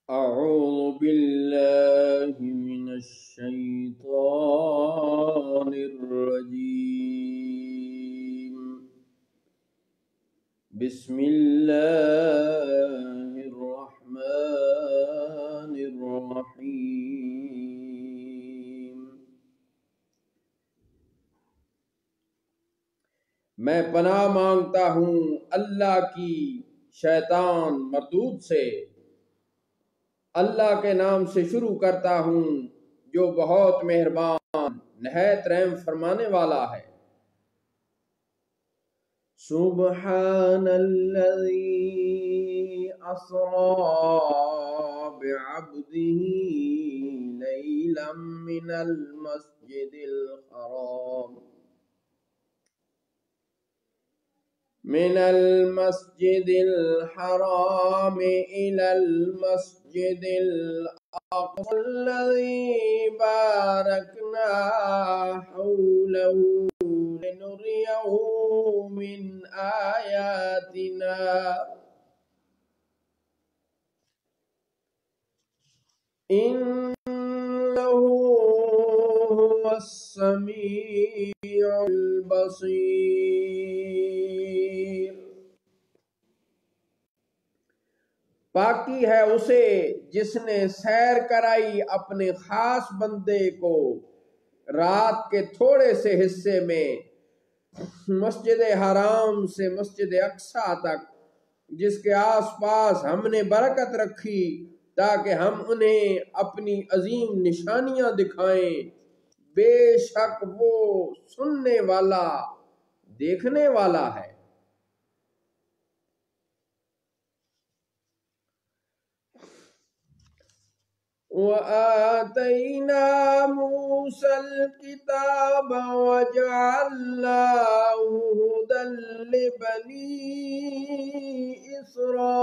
أعوذ بالله من الشيطان الرجيم. بسم الله الرحمن الرحيم. میں پناہ مانگتا ہوں اللہ کی شیطان مردود سے. اللہ کے نام سے شروع کرتا ہوں جو بہت مہربان نہایت رحم فرمانے والا ہے. سبحان الذی اسری بعبده لیلا من المسجد الحرام إلى المسجد الأقصى الذي باركنا حوله لنريه من آياتنا إنه هو السميع البصير. باقی ہے اسے جس نے سیر کرائی اپنے خاص بندے کو رات کے تھوڑے سے حصے میں مسجد حرام سے مسجد اقصی تک، جس کے آس پاس ہم نے برکت رکھی تاکہ ہم انہیں اپنی عظیم نشانیاں دکھائیں. بے شک وہ سننے والا دیکھنے والا ہے. وَآتَيْنَا مُوسَى الْكِتَابَ وَجَعَلْنَاهُ هُدًى لِبَنِي إِسْرَائِيلَ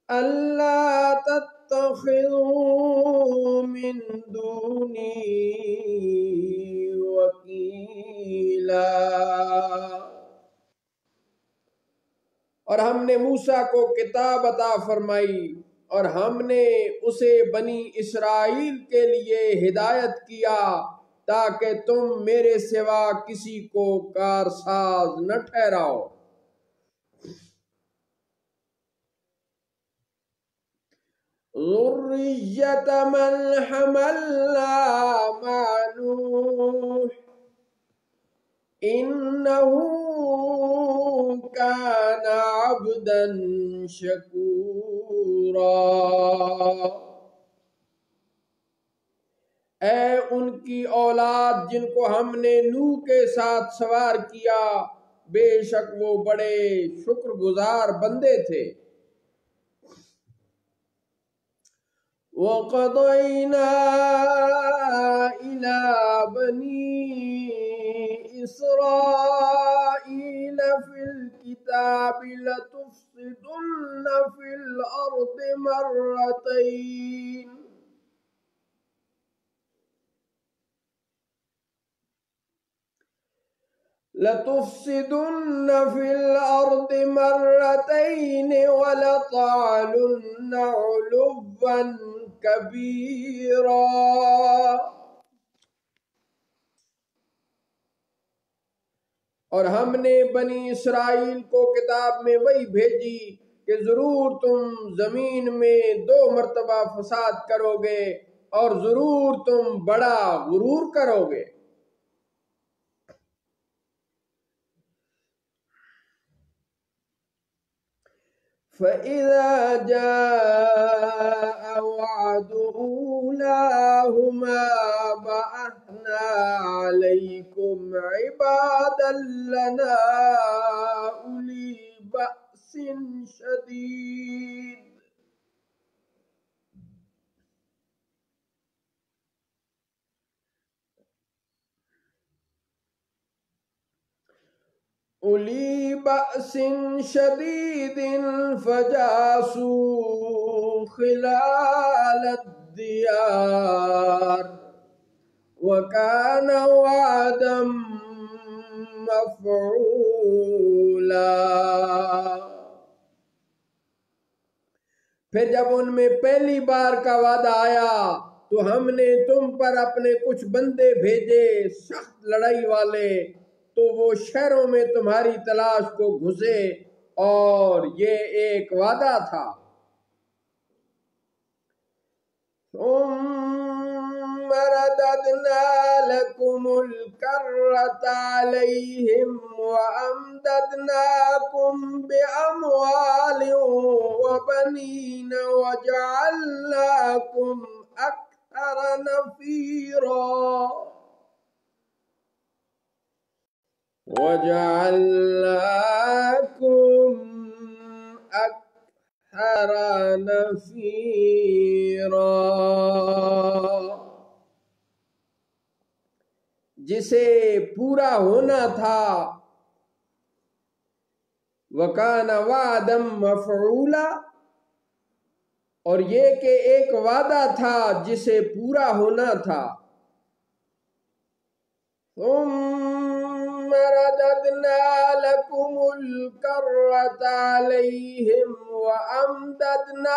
أَلَّا تَتَّخِذُوا مِن دُونِي وَكِيلًا. اور ہم نے موسیٰ کو کتاب عطا فرمائی اور ہم نے اسے بنی اسرائیل کے لیے ہدایت کیا تاکہ تم میرے سوا کسی کو کارساز نہ ٹھہراؤ. ذُرِّيَّةَ مَنْ حَمَلْنَا مَعَ نُوحٍ إِنَّهُ كَانَ عَبْدًا شَكُورًا. اے ان کی اولاد جن کو ہم نے نوح کے ساتھ سوار کیا، بے شک وہ بڑے شکر گزار بندے تھے. وَقَضَيْنَا إِلَى بَنِي إِسْرَائِيلَ فِي الْكِتَابِ لَتُفْسِدُنَّ فِي الْأَرْضِ مرتين وَلَتَعْلُنَّ عُلُوًّا كَبِيرًا. اور ہم نے بنی اسرائیل کو کتاب میں وہی بھیجی کہ ضرور تم زمین میں 2 مرتبہ فساد کرو گے اور ضرور تم بڑا غرور کرو گے. فَإِذَا جَاءَ وَعْدُ أُولَاهُمَا بَعَثْنَا عَلَيْكُمْ عِبَادًا لَنَا أُولِي بَأْسٍ شَدِيدٍ فَجَاسُوا خِلَالَ الدِّيَارِ وَكَانَ وَعْدًا مفعولا۔ پھر جب ان میں پہلی بار کا وعدہ آیا تو ہم نے تم پر اپنے کچھ بندے بھیجے سخت لڑائی والے، تو وہ شہروں میں تمہاری تلاش کو گھسے، اور یہ ایک وعدہ تھا۔ ثم رددنا لكم الكرة عليهم وأمددناكم بأموال وبنين وجعلناكم أكثر نفيرا جسے پورا ہونا تھا، وَكَانَ وَعْدًا مَفْعُولًا، اور یہ کہ ایک وعدہ تھا جسے پورا ہونا تھا۔ ثُمَّ رَدَدْنَا لَكُمُ الْكَرَّةَ عَلَيْهِمْ وَأَمْدَدْنَاكُمْ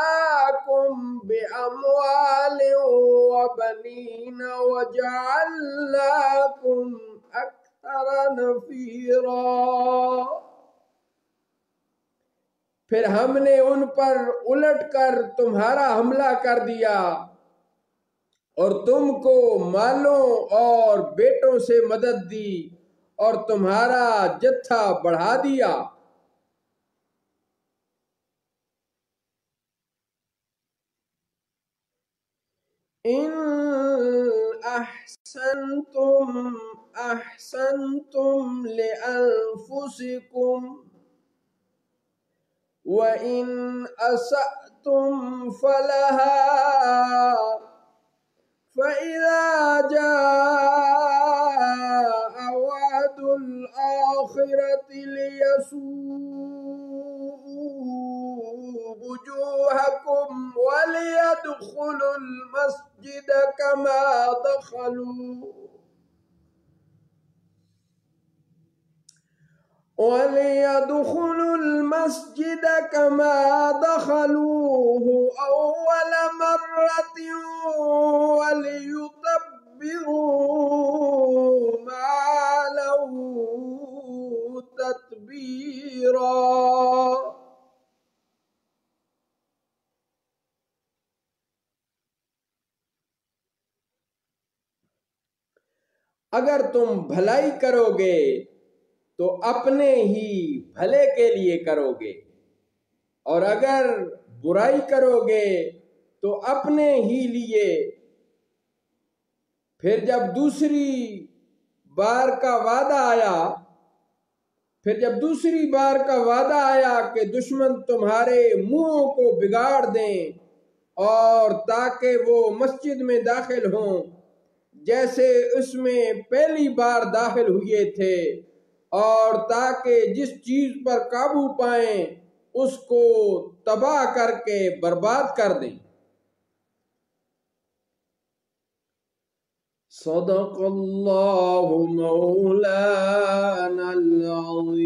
بِأَمْوَالٍ وَبَنِينَ وَجَعَلْنَاكُمْ أَكْثَرَ نَفِيرًا۔ پھر ہم نے ان پر الٹ کر تمہارا حملہ کر دیا اور تم کو مالوں اور بیٹوں سے مدد دی اور تمہارا جتھا بڑھا دیا۔ ان احسنتم احسنتم لانفسکم وَإِنْ أَسَأْتُمْ فَلَهَا فَإِذَا جَاءَ وَعْدُ الْآخِرَةِ لِيَسُوءُوا وُجُوهَكُمْ وَلِيَدْخُلُوا الْمَسْجِدَ كَمَا دَخَلُوهُ أول مرة وليتبروا ما علوا تتبيرا۔ اگر تم بھلائی کرو گے تو اپنے ہی بھلے کے لیے کرو گے، اور اگر برائی کرو گے تو اپنے ہی لیے۔ پھر جب دوسری بار کا وعدہ آیا کہ دشمن تمہارے منہوں کو بگاڑ دیں، اور تاکہ وہ مسجد میں داخل ہوں جیسے اس میں پہلی بار داخل ہوئے تھے، اور تاکہ جس چیز پر قابو پائیں اس کو تباہ کر کے برباد کر دیں۔ صدق اللہ مولانا العظیم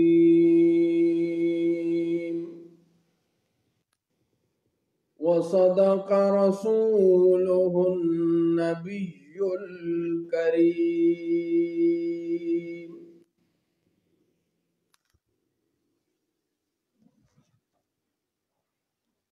وصدق رسولہ النبی الکریم۔